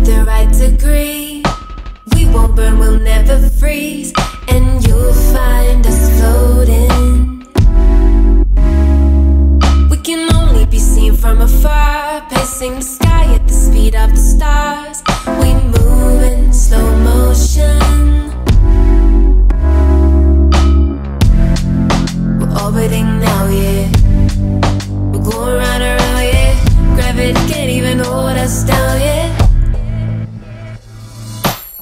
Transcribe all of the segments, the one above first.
the right degree. We won't burn, we'll never freeze, and you'll find us floating. We can only be seen from afar, pacing the sky at the speed of the stars. We move in slow motion. We're orbiting now, yeah. We're going round and round, yeah. Gravity can't even hold us down, yeah.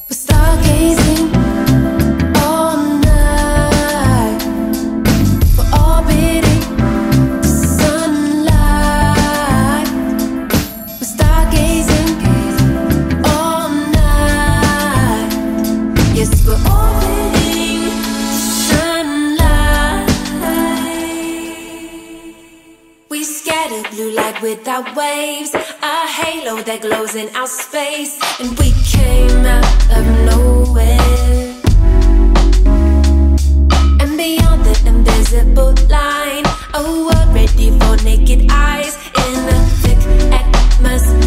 We're stargazing all night. We're orbiting the sunlight. We're stargazing all night. Yes, we're orbiting the sunlight. We scatter blue light without waves, a halo that glows in our space, and we came out of nowhere. And beyond the invisible line, a world ready for naked eyes in a thick atmosphere.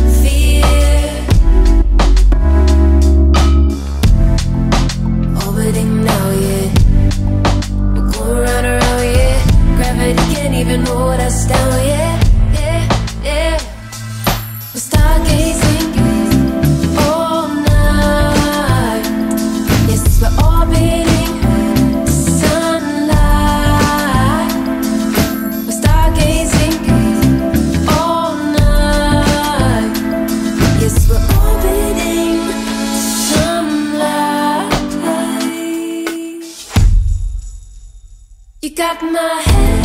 Orbiting now, yeah. We're going round and round, yeah. Gravity can't even hold us down, yeah. We're stargazing all night. Yes, we're orbiting the sunlight. We're stargazing all night. Yes, we're orbiting the sunlight. You got my head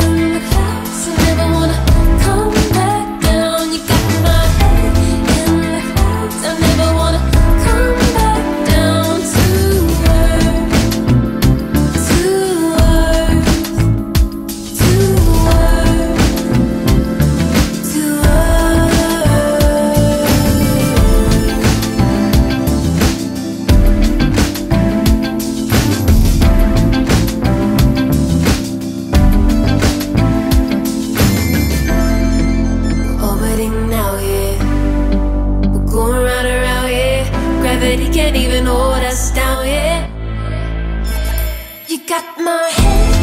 in the clouds, I never wanna come back down. You got my head in the clouds, I never wanna come back down to earth, to earth, to earth, to orbiting now, yeah. We're going round and round, yeah. Gravity can't even hold us down, yeah. You got my head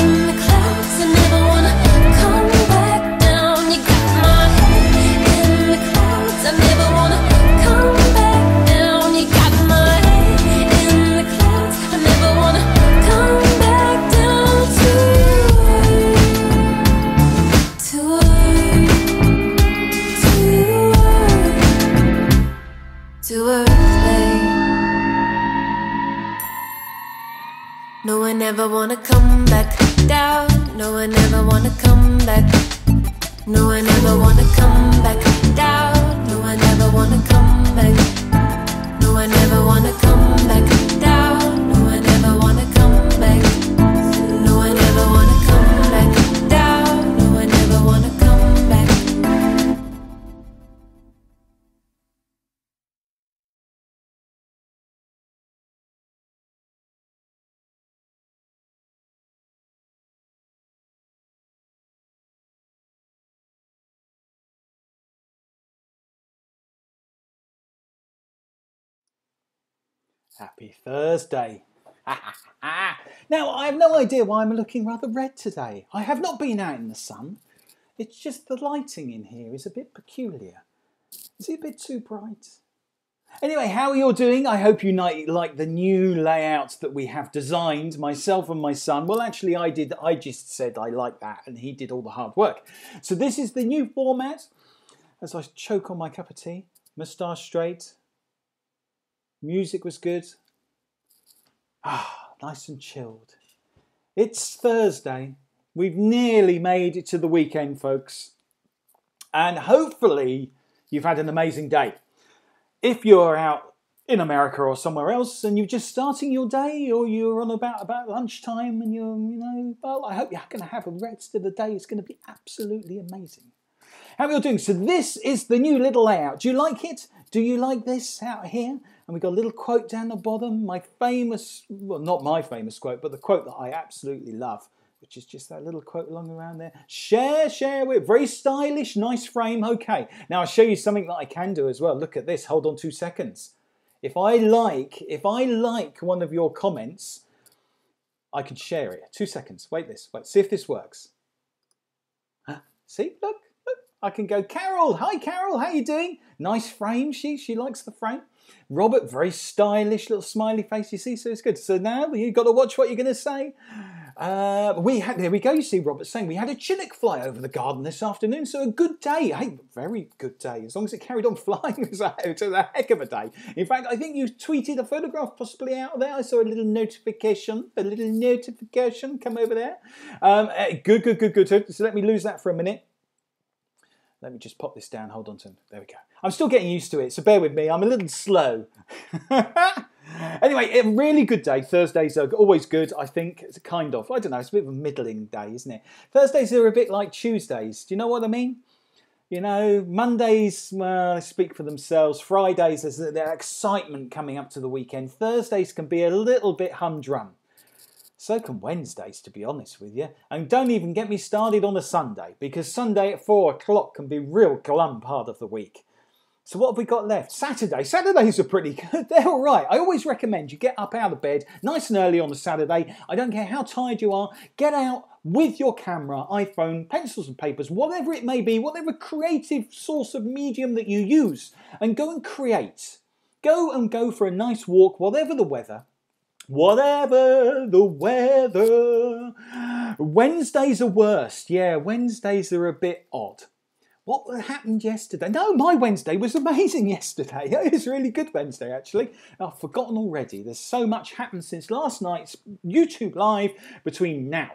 in the clouds, I never wanna come back down. You got my head in the clouds, I never wanna come back down. You got my head in the clouds, I never wanna come back down to earth, to earth, to earth, babe. No one ever wanna come back down. No one ever wanna come back. No one ever wanna come back down. No one ever wanna come back. No one ever wanna come back down. No one ever wanna come back. No one ever wanna come back down. No one ever wanna come back. Happy Thursday. Now, I have no idea why I'm looking rather red today. I have not been out in the sun. It's just the lighting in here is a bit peculiar. Is it a bit too bright? Anyway, how are you all doing? I hope you like the new layout that we have designed, myself and my son. Well, actually, I did. I just said I like that, and he did all the hard work. So this is the new format. As I choke on my cup of tea, moustache straight. Music was good. Ah, nice and chilled. It's Thursday. We've nearly made it to the weekend, folks. And hopefully you've had an amazing day. If you're out in America or somewhere else and you're just starting your day, or you're on about lunchtime and well, I hope you're going to have a rest of the day. It's going to be absolutely amazing. How are you all doing? So this is the new little layout. Do you like it? Do you like this out here? And we've got a little quote down the bottom. My famous, well, not my famous quote, but the quote that I absolutely love. which is just that little quote along around there. Share with. Very stylish, nice frame. Okay. Now I'll show you something that I can do as well. Look at this. Hold on 2 seconds. If I like one of your comments, I can share it. 2 seconds. Wait, see if this works. See, look. I can go, Carol. Hi, Carol. How you doing? Nice frame. She likes the frame. Robert, very stylish, little smiley face. You see, so it's good. So now you've got to watch what you're going to say. There we go. You see, Robert saying we had a chinook fly over the garden this afternoon. So a good day. Hey, very good day. As long as it carried on flying, it was a heck of a day. In fact, I think you tweeted a photograph possibly out of there. I saw a little notification come over there. Good. So let me lose that for a minute. Let me just pop this down. Hold on to him. There we go. I'm still getting used to it, so bear with me. I'm a little slow. Anyway, a really good day. Thursdays are always good, I think. It's kind of, I don't know, it's a bit of a middling day, isn't it? Thursdays are a bit like Tuesdays. Do you know what I mean? You know, Mondays, well, they speak for themselves. Fridays, there's that excitement coming up to the weekend. Thursdays can be a little bit humdrum. So can Wednesdays, to be honest with you. And don't even get me started on a Sunday, because Sunday at 4 o'clock can be real glum part of the week. So what have we got left? Saturday. Saturdays are pretty good. They're all right. I always recommend you get up out of bed nice and early on a Saturday. I don't care how tired you are. Get out with your camera, iPhone, pencils and papers, whatever it may be, whatever creative source of medium that you use, and go and create. Go for a nice walk, whatever the weather. Whatever the weather. Wednesdays are worst. Yeah, Wednesdays are a bit odd. What happened yesterday? No, my Wednesday was amazing yesterday. It was a really good Wednesday, actually. I've forgotten already. There's so much happened since last night's YouTube Live between now.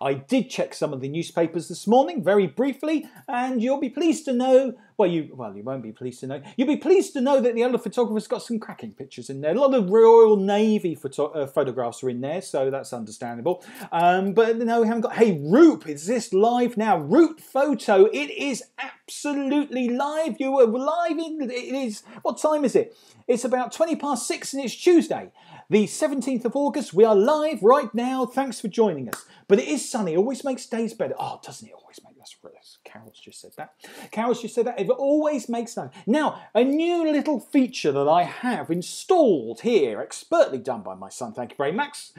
I did check some of the newspapers this morning, very briefly, and you'll be pleased to know, you won't be pleased to know, you'll be pleased to know that the other photographer's got some cracking pictures in there. A lot of Royal Navy photographs are in there, so that's understandable. But no, we haven't got, hey, Roop, is this live now? Root Photo, it is absolutely live. You are live it is, what time is it? It's about 6:20 and it's Tuesday. The 17th of August, we are live right now. Thanks for joining us. But it is sunny, always makes days better. Oh, doesn't it always make us? Carol's just said that. Carol's just said that. It always makes sense. Now, a new little feature that I have installed here, expertly done by my son. Thank you very much,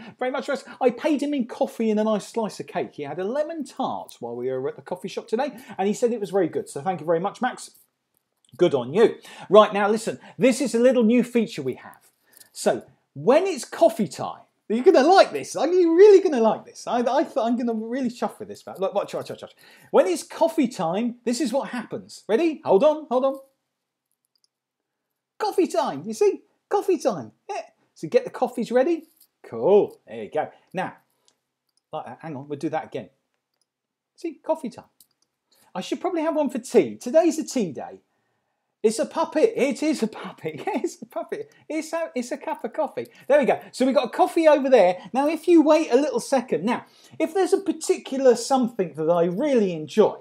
Russ. I paid him in coffee and a nice slice of cake. He had a lemon tart while we were at the coffee shop today, and he said it was very good. So thank you very much, Max. Good on you. Right, now listen, this is a little new feature we have. So, when it's coffee time, you're going to like this. Are you really going to like this? I'm going to really chuff with this. Look, watch. When it's coffee time, this is what happens. Ready? Hold on. Coffee time. You see? Coffee time. Yeah. So get the coffees ready. Cool. There you go. Now, like that. Hang on. We'll do that again. See? Coffee time. I should probably have one for tea. Today's a tea day. It's a puppet. It is a puppet. Yeah, it's a puppet. It's a cup of coffee. There we go. So we've got a coffee over there. Now, if you wait a little second. Now, if there's a particular something that I really enjoy,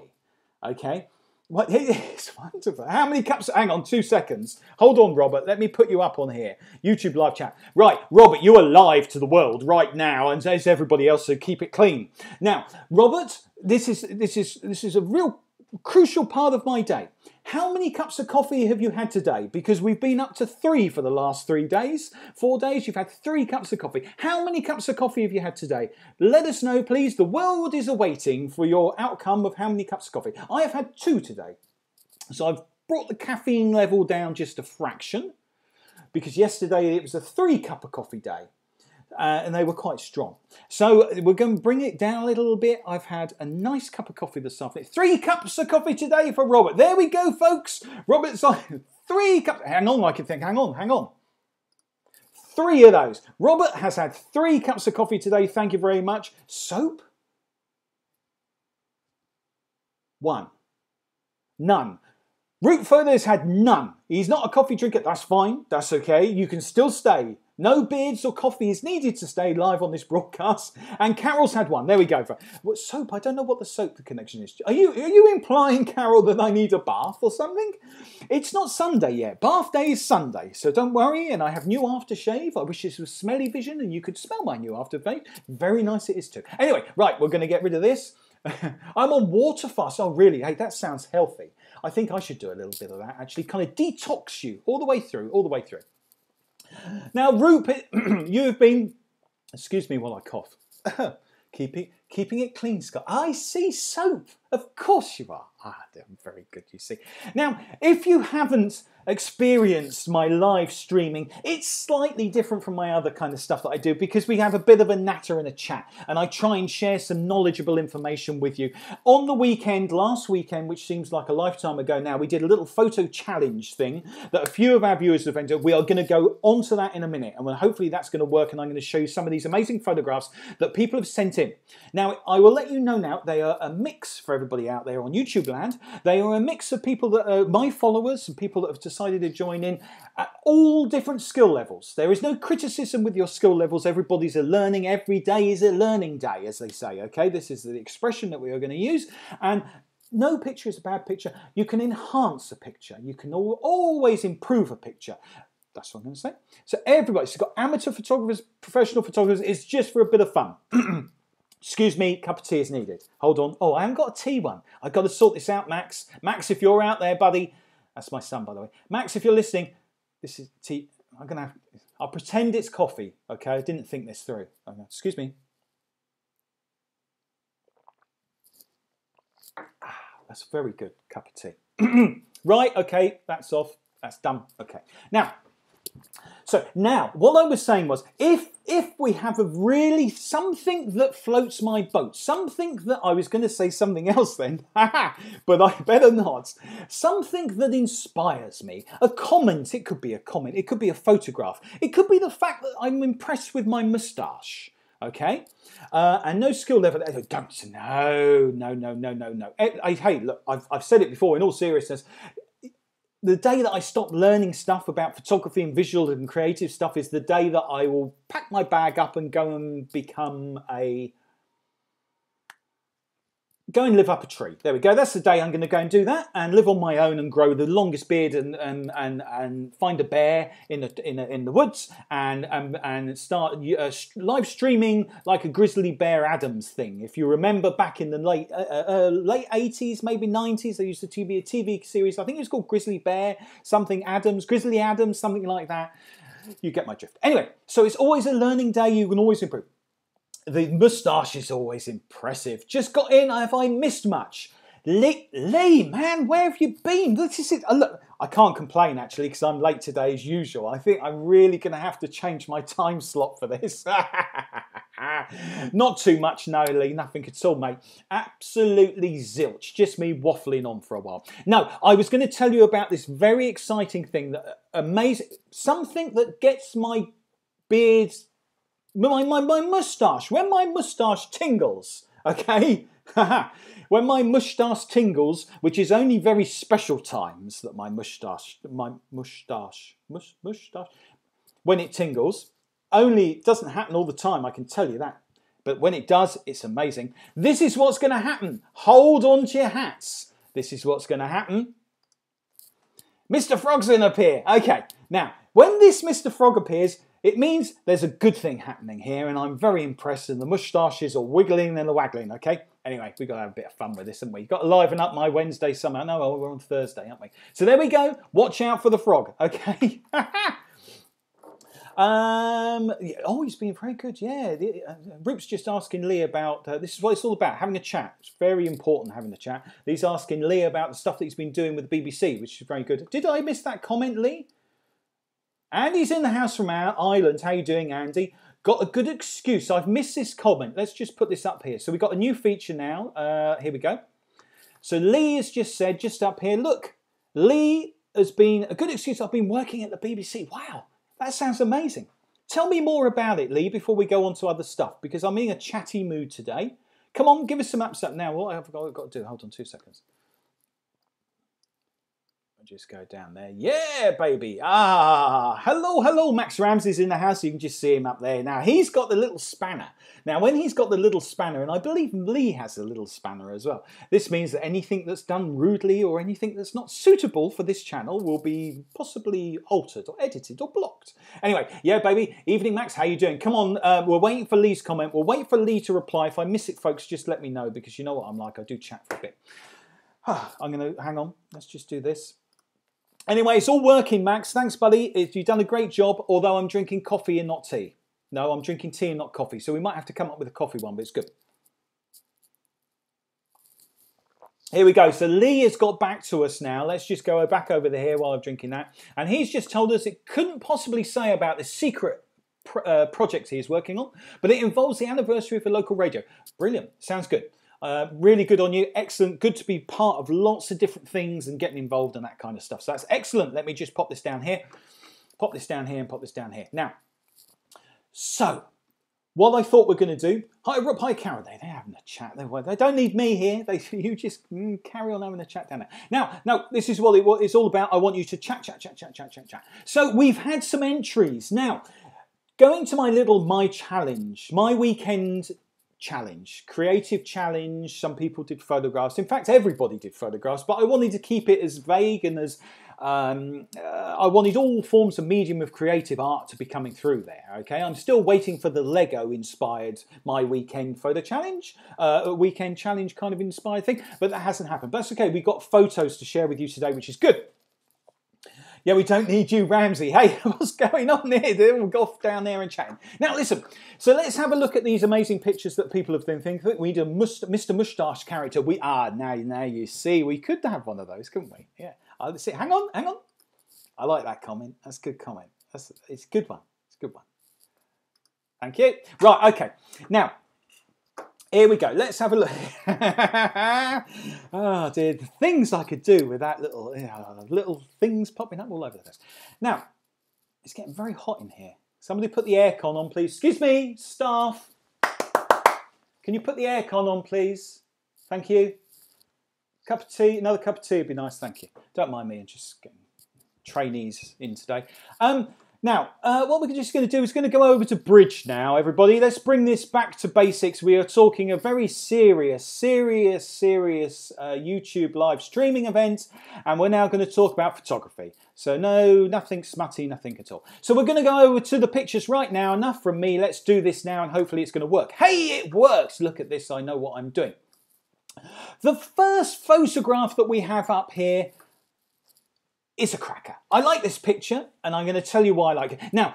okay, well, it's wonderful. How many cups? Hang on 2 seconds. Hold on, Robert. Let me put you up on here. YouTube live chat. Right, Robert, you are live to the world right now, and as everybody else, so keep it clean. Now, Robert, this is a real crucial part of my day. How many cups of coffee have you had today? Because we've been up to 3 for the last 4 days. You've had 3 cups of coffee. How many cups of coffee have you had today? Let us know, please. The world is awaiting for your outcome of how many cups of coffee. I have had 2 today. So I've brought the caffeine level down just a fraction, because yesterday it was a 3 cup of coffee day. And they were quite strong. So we're going to bring it down a little bit. I've had a nice cup of coffee this afternoon. 3 cups of coffee today for Robert. There we go, folks. Robert's on 3 cups. Hang on, I can think. Hang on. 3 of those. Robert has had 3 cups of coffee today. Thank you very much. Soap? 1. None. Root Further's had none. He's not a coffee drinker. That's fine. That's okay. You can still stay. No beards or coffee is needed to stay live on this broadcast. And Carol's had one. There we go. What soap? I don't know what the soap connection is. Are you implying, Carol, that I need a bath or something? It's not Sunday yet. Bath day is Sunday. So don't worry. And I have new aftershave. I wish this was smelly vision and you could smell my new aftershave. Very nice it is too. Anyway, right, we're going to get rid of this. I'm on water fast. Oh, really? Hey, that sounds healthy. I think I should do a little bit of that, actually. Kind of detox you all the way through, Now, Rupert, you have been... Excuse me while I cough. Keeping it clean, Scott. I see soap. Of course you are. Ah, they're very good, you see. Now, if you haven't experienced my live streaming, it's slightly different from my other kind of stuff that I do because we have a bit of a natter and a chat and I try and share some knowledgeable information with you. On the weekend, last weekend, which seems like a lifetime ago now, we did a little photo challenge thing that a few of our viewers have entered. We are going to go onto that in a minute and hopefully that's going to work and I'm going to show you some of these amazing photographs that people have sent in. Now, I will let you know now, they are a mix for everybody out there on YouTube land. They are a mix of people that are my followers and people that have decided to join in at all different skill levels. There is no criticism with your skill levels. Everybody's a learning. Every day is a learning day, as they say, okay? This is the expression that we are going to use. And no picture is a bad picture. You can enhance a picture. You can always improve a picture. That's what I'm going to say. So everybody, so you've got amateur photographers, professional photographers. It's just for a bit of fun. Excuse me, cup of tea is needed. Hold on. Oh, I haven't got a tea one. I've got to sort this out, Max. Max, if you're out there, buddy. That's my son, by the way. Max, if you're listening, this is tea. I'll pretend it's coffee, okay? I didn't think this through. Okay. Excuse me. Ah, that's a very good cup of tea. Right, okay, that's off. That's done. Okay. Now, what I was saying was, if we have a really something that floats my boat, something that I was going to say something else then, but I better not, something that inspires me, a comment, it could be a comment, it could be a photograph, it could be the fact that I'm impressed with my moustache. Okay, and no skill level. Don't. No. Hey, look, I've said it before. In all seriousness, the day that I stop learning stuff about photography and visual and creative stuff is the day that I will pack my bag up and go and live up a tree. There we go. That's the day I'm going to go and do that and live on my own and grow the longest beard and find a bear in the woods and start live streaming like a Grizzly Bear Adams thing. If you remember back in the late 80s, maybe 90s, there used to be a TV series. I think it was called Grizzly Bear something Adams, Grizzly Adams, something like that. You get my drift. Anyway, so it's always a learning day. You can always improve. The moustache is always impressive. Just got in. Have I missed much? Lee, man, where have you been? Look, I can't complain actually because I'm late today as usual. I think I'm really going to have to change my time slot for this. Not too much, no, Lee. Nothing at all, mate. Absolutely zilch. Just me waffling on for a while. No, I was going to tell you about this very exciting thing, that amazing, something that gets my beard. My moustache, when my moustache tingles, okay? When my moustache tingles, which is only very special times that my moustache, when it tingles, it doesn't happen all the time, I can tell you that. But when it does, it's amazing. This is what's going to happen. Hold on to your hats. This is what's going to happen. Mr. Frog's going to appear. Okay, now, when this Mr. Frog appears, it means there's a good thing happening here, and I'm very impressed, and the moustaches are wiggling and the waggling, okay? Anyway, we've got to have a bit of fun with this, haven't we? You've got to liven up my Wednesday somehow. No, we're on Thursday, aren't we? So there we go. Watch out for the frog, okay? Oh, he's been very good, yeah. Roop's just asking Lee about, this is what it's all about, having a chat. It's very important having a chat. He's asking Lee about the stuff that he's been doing with the BBC, which is very good. Did I miss that comment, Lee? Andy's in the house from Ireland. How you doing, Andy? Got a good excuse. I've missed this comment. Let's just put this up here. So we've got a new feature now. Here we go. So Lee has just said, just up here, look, Lee has been a good excuse. I've been working at the BBC. Wow, that sounds amazing. Tell me more about it, Lee, before we go on to other stuff, because I'm in a chatty mood today. Come on, give us some upset now. What have I got to do? Hold on 2 seconds. Just go down there. Yeah, baby. Ah, hello, hello. Max Ramsey's in the house. You can just see him up there. Now, he's got the little spanner. Now, when he's got the little spanner, and I believe Lee has a little spanner as well, this means that anything that's done rudely or anything that's not suitable for this channel will be possibly altered or edited or blocked. Anyway, yeah, baby. Evening, Max. How you doing? Come on. We're waiting for Lee's comment. We'll wait for Lee to reply. If I miss it, folks, just let me know, because you know what I'm like. I do chat for a bit. I'm going to, hang on. Let's just do this. Anyway, it's all working, Max. Thanks, buddy. You've done a great job, although I'm drinking coffee and not tea. No, I'm drinking tea and not coffee, so we might have to come up with a coffee one, but it's good. Here we go. So Lee has got back to us now. Let's just go back over here while I'm drinking that. And he's just told us it couldn't possibly say about the secret project he is working on, but it involves the anniversary of a local radio. Brilliant. Sounds good. Really good on you. Excellent. Good to be part of lots of different things and getting involved and that kind of stuff. So that's excellent. Let me just pop this down here. Pop this down here and pop this down here. Now, so what I thought we're going to do. Hi, Rob. Hi, Karen. They're having a chat. They don't need me here. You just carry on having a chat down there. Now, this is what it's all about. I want you to chat. So we've had some entries. Now, going to my challenge, my weekend challenge, creative challenge. Some people did photographs. In fact, everybody did photographs, but I wanted to keep it as vague and as I wanted all forms of medium of creative art to be coming through there. Okay, I'm still waiting for the Lego inspired my weekend photo challenge, weekend challenge kind of inspired thing, but that hasn't happened. But that's okay. We've got photos to share with you today, which is good. Yeah, we don't need you, Ramsey. Hey, what's going on here? They're all off down there and chatting. Now, listen. So let's have a look at these amazing pictures that people have been thinking. We need a Mr. Moustache character. Now you see, we could have one of those, couldn't we? Yeah. Let's see. Hang on. I like that comment. That's a good comment. It's a good one. It's a good one. Thank you. Right. Okay. Now, here we go. Let's have a look. Oh dear, the things I could do with that little things popping up all over the place. Now, it's getting very hot in here. Somebody put the aircon on, please. Excuse me, staff. Can you put the aircon on, please? Thank you. Cup of tea, another cup of tea would be nice, thank you. Don't mind me, I'm just getting trainees in today. Now, what we're just going to do is going to go over to bridge now, everybody. Let's bring this back to basics. We are talking a very serious YouTube live streaming event, and we're now going to talk about photography. So no, nothing smutty, nothing at all. So we're going to go over to the pictures right now. Enough from me. Let's do this now, and hopefully it's going to work. Hey, it works! Look at this. I know what I'm doing. The first photograph that we have up here is a cracker. I like this picture, and I'm going to tell you why I like it. Now,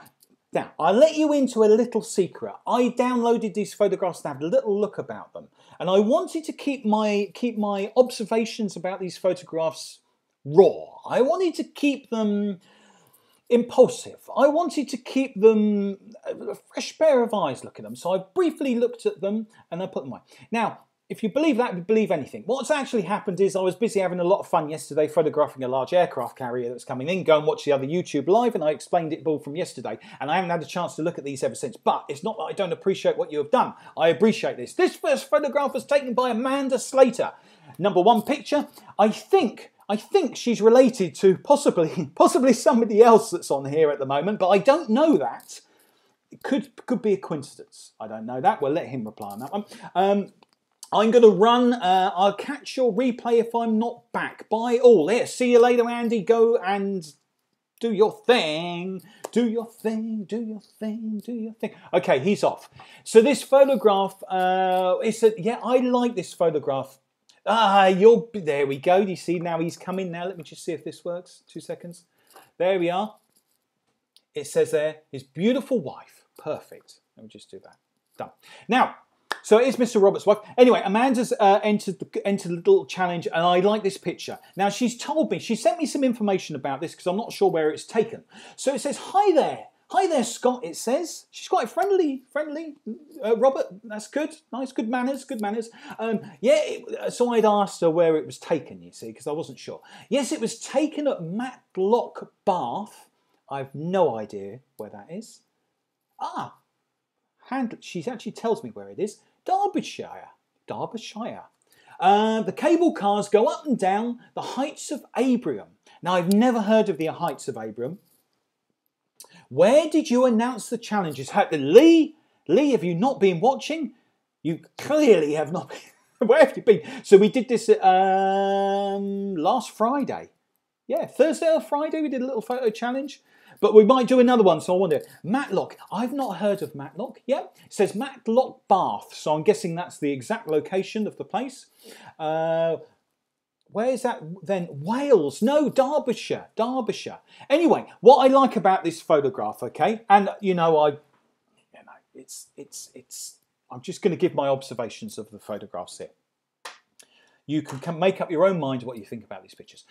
I'll let you into a little secret. I downloaded these photographs to have a little look about them, and I wanted to keep my observations about these photographs raw. I wanted to keep them impulsive. I wanted to keep them a fresh pair of eyes look at them. So I briefly looked at them, and I put them away. Now, if you believe that, you believe anything. What's actually happened is I was busy having a lot of fun yesterday photographing a large aircraft carrier that was coming in. Go and watch the other YouTube live, and I explained it all from yesterday. And I haven't had a chance to look at these ever since. But it's not that I don't appreciate what you have done. I appreciate this. This first photograph was taken by Amanda Slater. Number one picture. I think she's related to possibly somebody else that's on here at the moment, but I don't know that. It could be a coincidence. I don't know that. We'll let him reply on that one. I'm going to run. I'll catch your replay if I'm not back. Bye all. There. See you later, Andy. Go and do your thing. Do your thing. Do your thing. Do your thing. Okay, he's off. So this photograph. Yeah, I like this photograph. There we go. Do you see now he's coming now? Let me just see if this works. 2 seconds. There we are. It says there, his beautiful wife. Perfect. Let me just do that. Done. Now. So it is Mr. Robert's wife. Anyway, Amanda's entered the little challenge, and I like this picture. Now, she sent me some information about this because I'm not sure where it's taken. So it says, hi there, Scott, it says. She's quite friendly, Robert, that's good, nice, good manners. So I'd asked her where it was taken, you see, because I wasn't sure. Yes, it was taken at Matlock, Bath. I've no idea where that is. She actually tells me where it is. Derbyshire. The cable cars go up and down the heights of Abrium. Now, I've never heard of the Heights of Abram. Where did you announce the challenges? Lee, have you not been watching? You clearly have not been. Where have you been? So we did this last Friday. Yeah, Thursday or Friday we did a little photo challenge. But we might do another one, so I wonder. Matlock. I've not heard of Matlock. Yeah, it says Matlock Bath. So I'm guessing that's the exact location of the place. Where is that then? Wales? No, Derbyshire. Anyway, what I like about this photograph, okay, and I'm just going to give my observations of the photographs here. You can make up your own mind what you think about these pictures.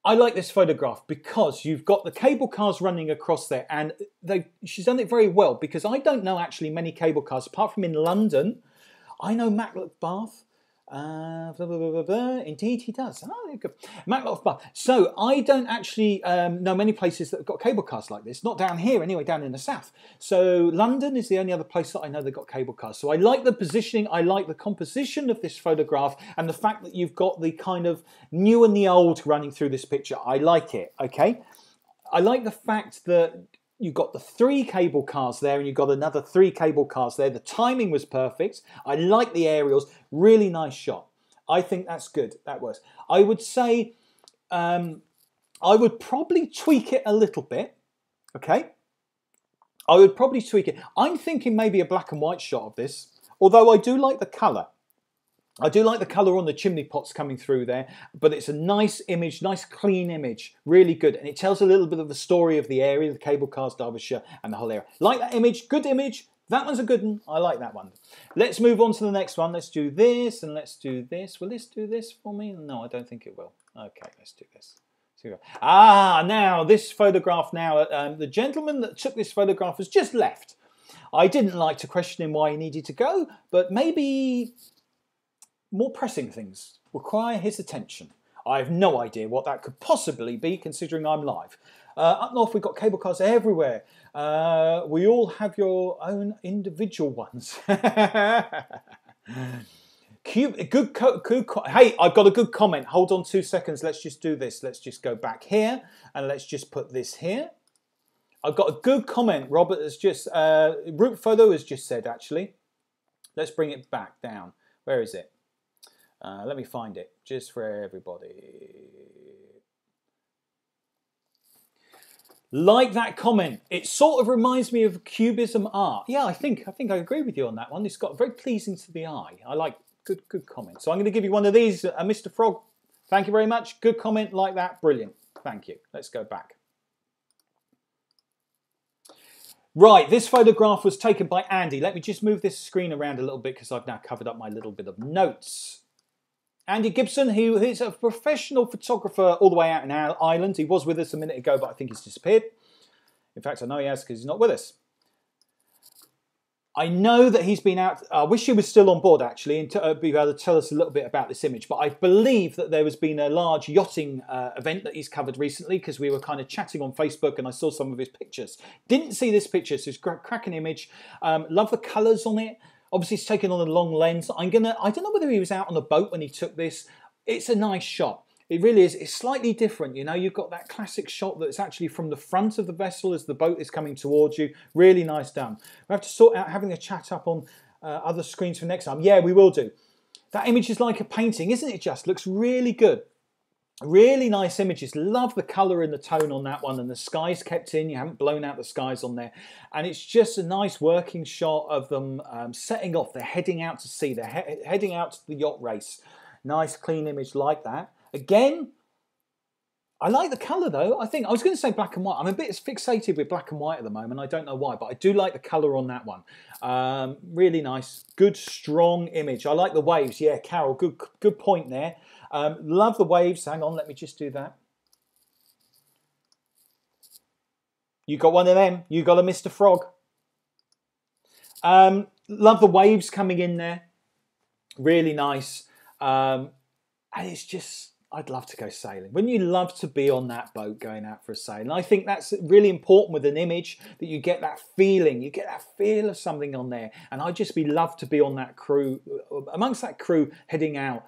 I like this photograph because you've got the cable cars running across there, and she's done it very well because I don't know actually many cable cars apart from in London. I know Matlock Bath. Indeed he does. Oh, good. Matlock Bath. So I don't actually know many places that have got cable cars like this. Not down here anyway, down in the south. So London is the only other place that I know they've got cable cars. So I like the positioning, I like the composition of this photograph, and the fact that you've got the kind of new and the old running through this picture. I like it, okay? I like the fact that you've got the 3 cable cars there and you've got another 3 cable cars there. The timing was perfect. I like the aerials. Really nice shot. I think that's good. That works. I would say I would probably tweak it a little bit. Okay? I would probably tweak it. I'm thinking maybe a black and white shot of this, although I do like the colour. I do like the colour on the chimney pots coming through there, but it's a nice image, nice clean image, really good. And it tells a little bit of the story of the area, the cable cars, Derbyshire, and the whole area. Like that image, good image. That one's a good one. I like that one. Let's move on to the next one. Let's do this and let's do this. Will this do this for me? No, I don't think it will. Okay, let's do this. Now this photograph now, the gentleman that took this photograph has just left. I didn't like to question him why he needed to go, but maybe more pressing things require his attention. I have no idea what that could possibly be, considering I'm live. Up north, we've got cable cars everywhere. We all have your own individual ones. Hey, I've got a good comment. Hold on 2 seconds. Let's just do this. Let's just go back here and let's just put this here. I've got a good comment. Robert has just, Root Photo has just said, actually. Let's bring it back down. Where is it? Let me find it just for everybody. Like that comment. It sort of reminds me of Cubism art. Yeah, I think I agree with you on that one. It's got very pleasing to the eye. I like good comment. So I'm going to give you one of these, Mr. Frog. Thank you very much. Good comment like that. Brilliant. Thank you. Let's go back. Right, this photograph was taken by Andy. Let me just move this screen around a little bit because I've now covered up my little bit of notes. Andy Gibson, who is a professional photographer all the way out in Ireland. He was with us a minute ago, but I think he's disappeared. In fact, I know he has because he's not with us. I know that he's been out. I wish he was still on board, actually, and be able to tell us a little bit about this image. But I believe that there has been a large yachting event that he's covered recently because we were kind of chatting on Facebook and I saw some of his pictures. Didn't see this picture, so it's a cracking image. Love the colours on it. Obviously, it's taken on a long lens. I don't know whether he was out on a boat when he took this. It's a nice shot. It really is. It's slightly different, you know. You've got that classic shot that's actually from the front of the vessel as the boat is coming towards you. Really nice done. We have to sort out having a chat up on other screens for next time. Yeah, we will do. That image is like a painting, isn't it just? Looks really good. Really nice images. Love the colour and the tone on that one, and the sky's kept in. You haven't blown out the skies on there. And it's just a nice working shot of them setting off. They're heading out to sea. They're heading out to the yacht race. Nice clean image like that. Again, I like the colour though. I was going to say black and white. I'm a bit fixated with black and white at the moment. I don't know why, but I do like the colour on that one. Really nice. Good, strong image. I like the waves. Yeah, Carol, good point there. Love the waves. Hang on, let me just do that. You got one of them. You got a Mr. Frog. Love the waves coming in there. Really nice. And it's just, I'd love to go sailing. Wouldn't you love to be on that boat going out for a sail? And I think that's really important with an image, that you get that feeling. You get that feel of something on there. And I'd just love to be on that crew, amongst that crew heading out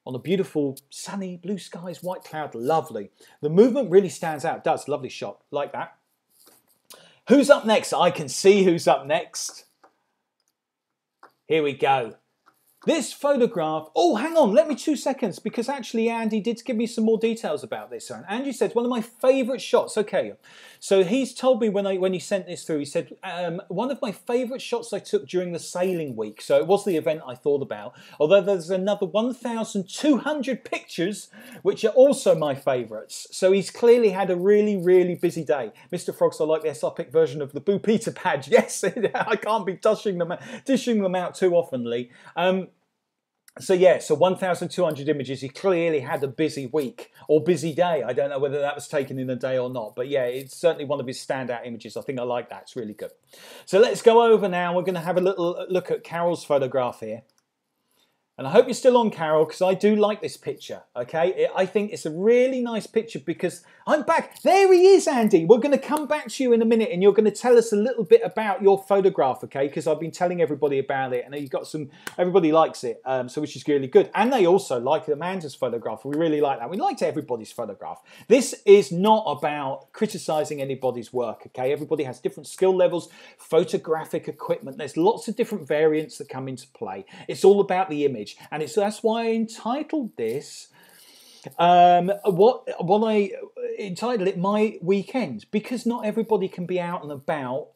on a beautiful sunny blue skies, white cloud, lovely. The movement really stands out, does, lovely shot, like that. Who's up next? I can see who's up next. Here we go. This photograph, oh, hang on, let me 2 seconds, because actually Andy did give me some more details about this. And Andy said, one of my favourite shots, okay, so he's told me when he sent this through, he said, one of my favourite shots I took during the sailing week, so it was the event I thought about, although there's another 1,200 pictures, which are also my favourites. So he's clearly had a really, really busy day. Mr. Frogs, I like the SR-Pic version of the Boo Peter badge. Yes, I can't be dishing them out too oftenly. So yeah, so 1,200 images. He clearly had a busy week or busy day. I don't know whether that was taken in a day or not, but yeah, it's certainly one of his standout images. I think I like that. It's really good. So let's go over now. We're going to have a little look at Carol's photograph here. And I hope you're still on, Carol, because I do like this picture, okay? I think it's a really nice picture because I'm back. There he is, Andy. We're going to come back to you in a minute and you're going to tell us a little bit about your photograph, okay? Because I've been telling everybody about it and you've got some, everybody likes it, so which is really good. And they also like Amanda's photograph. We really like that. We liked everybody's photograph. This is not about criticising anybody's work, okay? Everybody has different skill levels, photographic equipment. There's lots of different variants that come into play. It's all about the image. And that's why I entitled this, what I entitled it, My Weekend, because not everybody can be out and about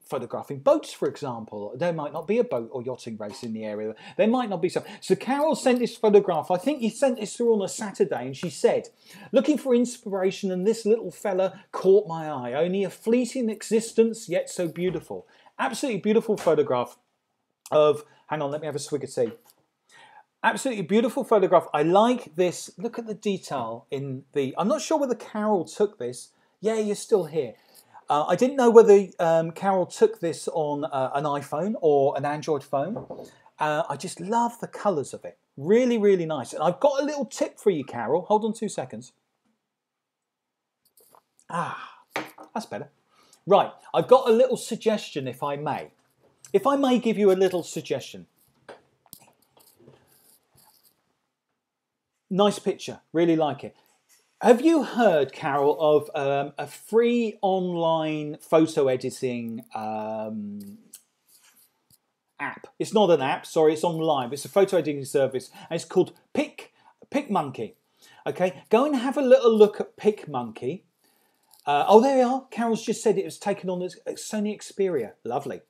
photographing boats, for example. There might not be a boat or yachting race in the area. There might not be some. So Carol sent this photograph. I think he sent this through on a Saturday, and she said, looking for inspiration, and this little fella caught my eye. Only a fleeting existence, yet so beautiful. Absolutely beautiful photograph of, hang on, let me have a swig of tea. Absolutely beautiful photograph. I like this. Look at the detail in the... I'm not sure whether Carol took this. Yeah, you're still here. I didn't know whether Carol took this on an iPhone or an Android phone. I just love the colours of it. Really, really nice. And I've got a little tip for you, Carol. Hold on 2 seconds. Ah, that's better. Right, I've got a little suggestion, if I may. If I may give you a little suggestion. Nice picture, really like it. Have you heard, Carol, of a free online photo editing app? It's not an app, sorry, it's online, but it's a photo editing service, and it's called PicMonkey. Okay, go and have a little look at PicMonkey. Oh, there we are. Carol's just said it was taken on as Sony Xperia. Lovely.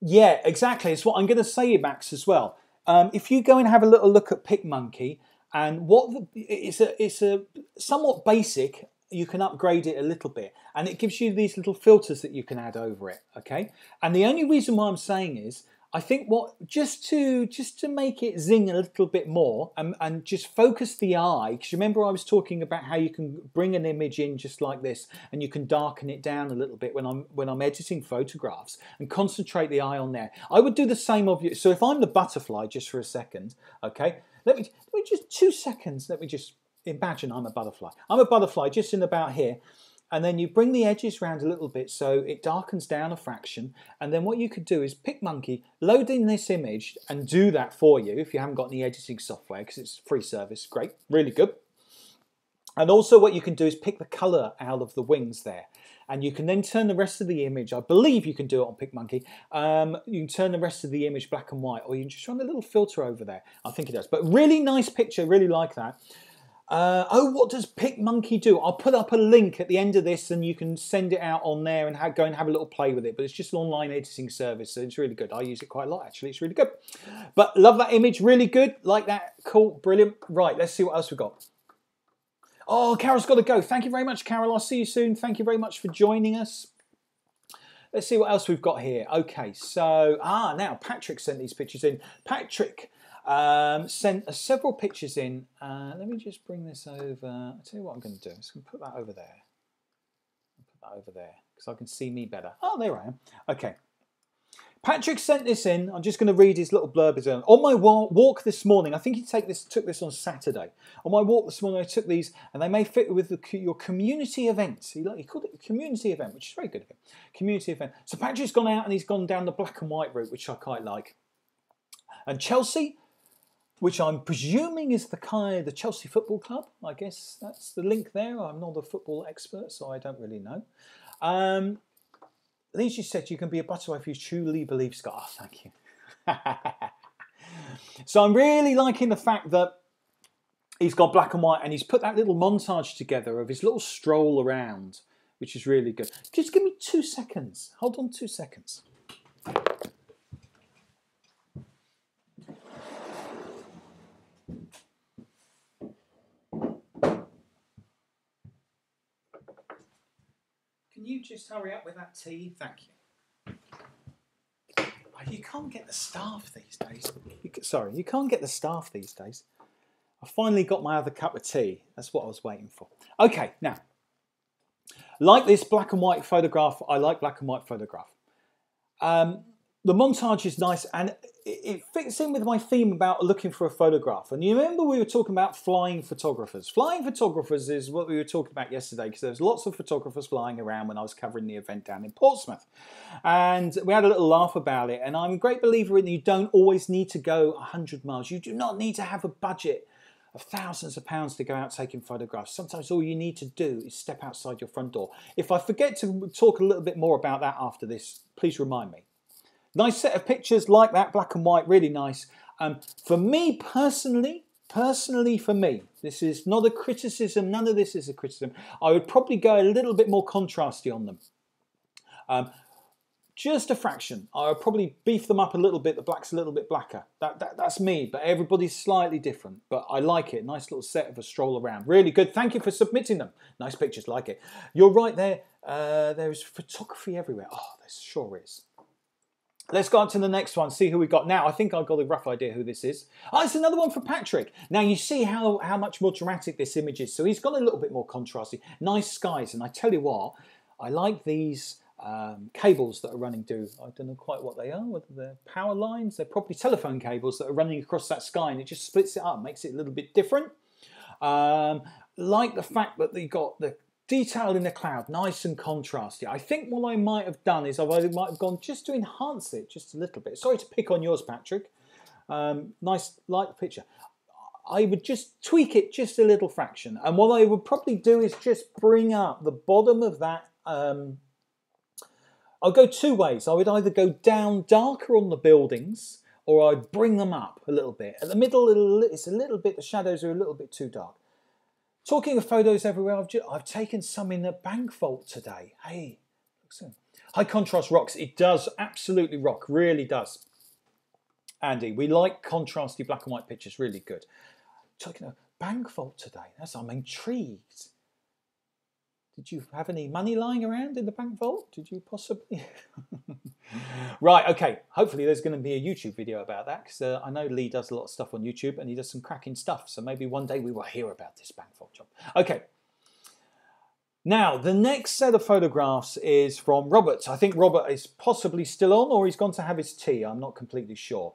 Yeah, exactly. It's what I'm going to say, Max, as well. If you go and have a little look at PicMonkey, and it's a somewhat basic, you can upgrade it a little bit, and it gives you these little filters that you can add over it. Okay, and the only reason why I'm saying is, I think just to make it zing a little bit more and just focus the eye, because remember I was talking about how you can bring an image in just like this and you can darken it down a little bit when I'm editing photographs and concentrate the eye on there. I would do the same of you. So if I'm the butterfly, just for a second, okay, let me just 2 seconds, let me just imagine I'm a butterfly. I'm a butterfly just in about here. And then you bring the edges around a little bit so it darkens down a fraction. And then what you could do is PicMonkey, load in this image and do that for you if you haven't got any editing software, because it's a free service. Great, really good. And also what you can do is pick the colour out of the wings there. And you can then turn the rest of the image, I believe you can do it on PicMonkey, you can turn the rest of the image black and white, or you can just run a little filter over there. I think it does. But really nice picture, really like that. Oh, what does PicMonkey do? I'll put up a link at the end of this and you can send it out on there and go and have a little play with it. But it's just an online editing service, so it's really good. I use it quite a lot, actually. It's really good. But love that image, really good. Like that, cool, brilliant. Right, let's see what else we've got. Oh, Carol's got to go. Thank you very much, Carol. I'll see you soon. Thank you very much for joining us. Let's see what else we've got here. Okay, so, now Patrick sent these pictures in. Patrick sent several pictures in. Let me just bring this over. I'll tell you what I'm going to do. I'm just going to put that over there. Put that over there because I can see me better. Oh, there I am. Okay. Patrick sent this in. I'm just going to read his little blurb. On my walk this morning, I think he took this on Saturday. On my walk this morning, I took these, and they may fit with your community event. He called it a community event, which is very good of him. Community event. So Patrick's gone out and he's gone down the black and white route, which I quite like. And Chelsea, which I'm presuming is the Chelsea Football Club. I guess that's the link there. I'm not a football expert, so I don't really know. Lisa said you can be a butterfly if you truly believe, Scott. Oh, thank you. So I'm really liking the fact that he's got black and white and he's put that little montage together of his little stroll around, which is really good. Just give me 2 seconds. Hold on 2 seconds. Can you just hurry up with that tea? Thank you. You can't get the staff these days. You can't get the staff these days. I finally got my other cup of tea. That's what I was waiting for. Okay, now, like this black and white photograph, I like black and white photograph. The montage is nice and it fits in with my theme about looking for a photograph. And you remember we were talking about flying photographers. Flying photographers is what we were talking about yesterday because there was lots of photographers flying around when I was covering the event down in Portsmouth. And we had a little laugh about it. And I'm a great believer in that you don't always need to go 100 miles. You do not need to have a budget of thousands of pounds to go out taking photographs. Sometimes all you need to do is step outside your front door. If I forget to talk a little bit more about that after this, please remind me. Nice set of pictures like that, black and white, really nice. For me personally for me, this is not a criticism, none of this is a criticism. I would probably go a little bit more contrasty on them. Just a fraction. I would probably beef them up a little bit. The black's a little bit blacker. That's me, but everybody's slightly different. But I like it. Nice little set of a stroll around. Really good. Thank you for submitting them. Nice pictures, like it. You're right there. There is photography everywhere. Oh, there sure is. Let's go on to the next one, see who we got. Now, I think I've got a rough idea who this is. Oh, it's another one from Patrick. Now, you see how much more dramatic this image is. So he's got a little bit more contrasty. Nice skies. And I tell you what, I like these cables that are running through. I don't know quite what they are, whether they're power lines. They're probably telephone cables that are running across that sky. And it just splits it up, makes it a little bit different. Like the fact that they got the detail in the cloud, nice and contrasty. I think what I might have done is I might have gone just to enhance it just a little bit. Sorry to pick on yours, Patrick. Nice, like the picture. I would just tweak it just a little fraction. And what I would probably do is just bring up the bottom of that. I'll go two ways. I would either go down darker on the buildings or I'd bring them up a little bit. At the middle, it's a little bit, the shadows are a little bit too dark. Talking of photos everywhere, I've taken some in the bank vault today. Hey, look soon. High contrast rocks. It does absolutely rock, really does. Andy, we like contrasty black and white pictures, really good. Talking of bank vault today, I'm intrigued. Did you have any money lying around in the bank vault? Did you possibly? Right, okay. Hopefully there's going to be a YouTube video about that because I know Lee does a lot of stuff on YouTube and he does some cracking stuff. So maybe one day we will hear about this bank vault job. Okay. Now, the next set of photographs is from Robert. I think Robert is possibly still on or he's gone to have his tea. I'm not completely sure.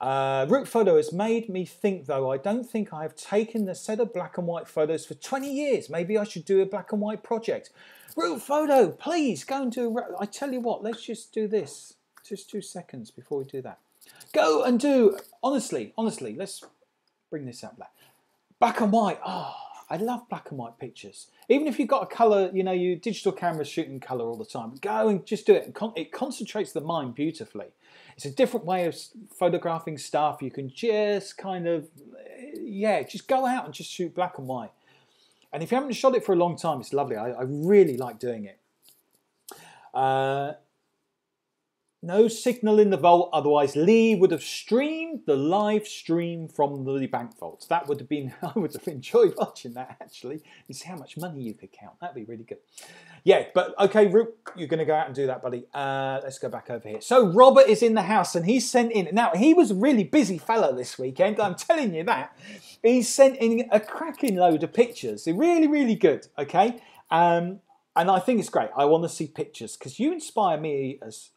Root photo has made me think, though, I don't think I have taken the set of black and white photos for 20 years. Maybe I should do a black and white project. Root photo, please go and do. I tell you what, let's just do this. Just 2 seconds before we do that. Go and do. Honestly, let's bring this up. Black and white. Oh, I love black and white pictures. Even if you've got a colour, you know, your digital camera's shooting colour all the time. Go and just do it. It concentrates the mind beautifully. It's a different way of photographing stuff. You can just kind of, yeah, just go out and just shoot black and white. And if you haven't shot it for a long time, it's lovely. I really like doing it. No signal in the vault, otherwise Lee would have streamed the live stream from the bank vault. That would have been, I would have enjoyed watching that actually, and see how much money you could count. That'd be really good. Yeah, but okay, Root, you're going to go out and do that, buddy. Let's go back over here. So Robert is in the house and he's sent in, now he was a really busy fellow this weekend, I'm telling you that. He's sent in a cracking load of pictures. They're really, really good, okay? And I think it's great. I want to see pictures because you inspire me as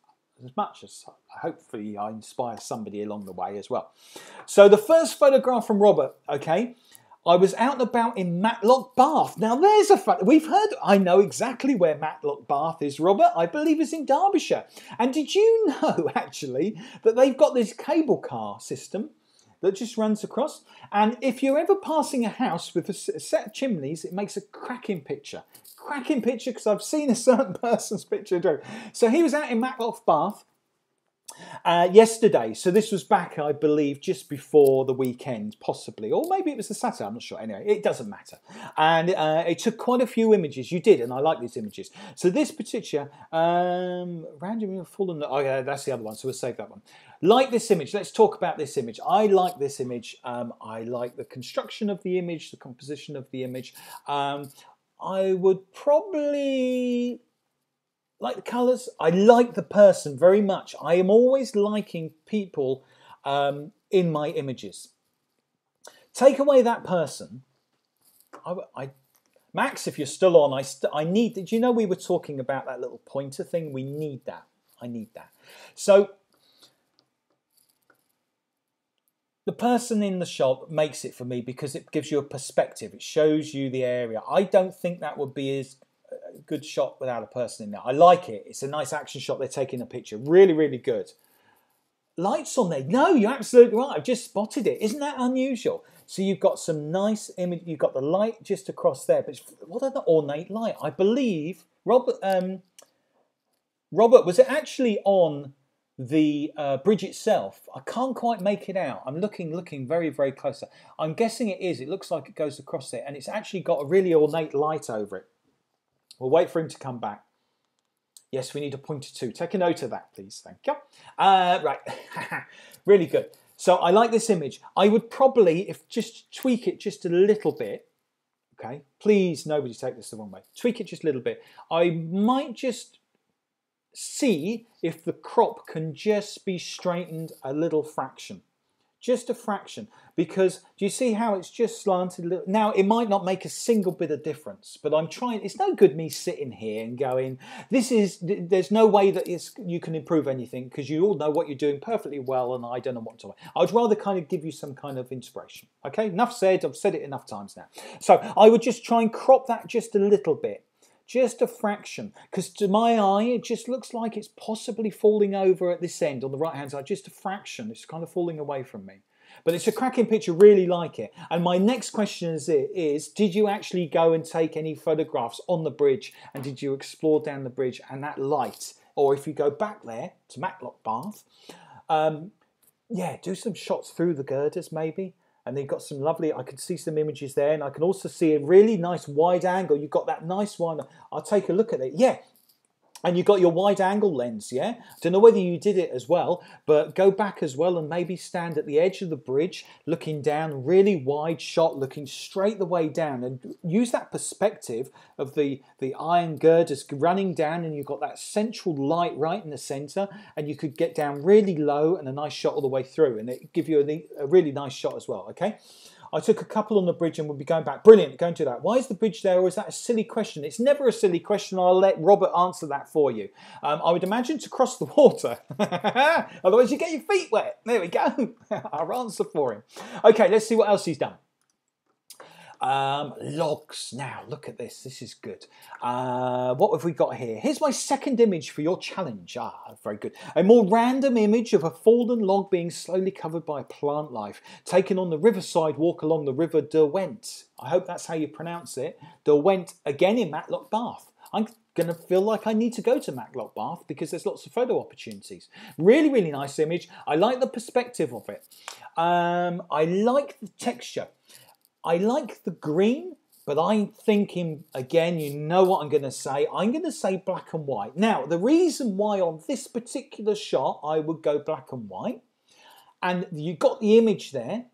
much as hopefully I inspire somebody along the way as well. So the first photograph from Robert, okay, I was out and about in Matlock Bath. Now there's a fact, we've heard, I know exactly where Matlock Bath is, Robert. I believe it's in Derbyshire. And did you know actually that they've got this cable car system that just runs across. And if you're ever passing a house with a set of chimneys, it makes a cracking picture. Cracking picture, because I've seen a certain person's picture. So he was out in Matlock Bath yesterday. So this was back, I believe, just before the weekend, possibly. Or maybe it was the Saturday, I'm not sure. Anyway, it doesn't matter. And it took quite a few images. You did, and I like these images. So this particular, randomly fallen, oh yeah, that's the other one, so we'll save that one. Like this image, let's talk about this image. I like this image. I like the construction of the image, the composition of the image. I would probably like the colours. I like the person very much. I am always liking people in my images. Take away that person. Max, if you're still on, I need. Did you know we were talking about that little pointer thing? We need that. I need that. So the person in the shot makes it for me because it gives you a perspective. It shows you the area. I don't think that would be as a good shot without a person in there. I like it. It's a nice action shot. They're taking a picture. Really, really good. Lights on there. No, you're absolutely right. I've just spotted it. Isn't that unusual? So you've got some nice image. You've got the light just across there. But what are the ornate light? I believe, Robert, was it actually on the bridge itself? I can't quite make it out. I'm looking very, very closer. I'm guessing it is. It looks like it goes across there, and it's actually got a really ornate light over it. We'll wait for him to come back. Yes, we need a pointer too. Take a note of that, please. Thank you. Right, really good. So I like this image. I would probably, just tweak it just a little bit. Okay, please, nobody take this the wrong way. Tweak it just a little bit. I might just see if the crop can just be straightened a little fraction. Just a fraction. Because do you see how it's just slanted a little? Now, it might not make a single bit of difference, but I'm trying. It's no good me sitting here and going, there's no way that you can improve anything because you all know what you're doing perfectly well and I don't know what to do. I'd rather kind of give you some kind of inspiration. Okay, enough said. I've said it enough times now. So I would just try and crop that just a little bit. Just a fraction, because to my eye, it just looks like it's possibly falling over at this end on the right-hand side. Just a fraction. It's kind of falling away from me. But it's a cracking picture, really like it. And my next question is, did you actually go and take any photographs on the bridge? And did you explore down the bridge and that light? Or if you go back there to Matlock Bath, yeah, do some shots through the girders maybe. And they've got some lovely, I can see some images there, and I can also see a really nice wide angle. You've got that nice one. I'll take a look at it. Yeah. And you've got your wide angle lens, yeah? I don't know whether you did it as well, but go back as well and maybe stand at the edge of the bridge, looking down, really wide shot, looking straight the way down, and use that perspective of the iron girders running down, and you've got that central light right in the center, and you could get down really low and a nice shot all the way through, and it give you a really nice shot as well, okay? I took a couple on the bridge and we'll be going back. Brilliant, go and do that. Why is the bridge there, or is that a silly question? It's never a silly question. I'll let Robert answer that for you. I would imagine to cross the water. Otherwise you get your feet wet. There we go. Our answer for him. Okay, let's see what else he's done. Logs. Now, look at this. This is good. What have we got here? Here's my second image for your challenge. Very good. A more random image of a fallen log being slowly covered by plant life, taken on the riverside walk along the River Derwent. I hope that's how you pronounce it. Derwent, again in Matlock Bath. I'm going to feel like I need to go to Matlock Bath because there's lots of photo opportunities. Really, really nice image. I like the perspective of it. I like the texture. I like the green, but I'm thinking, again, you know what I'm going to say. I'm going to say black and white. Now, the reason why on this particular shot I would go black and white, and you got the image there.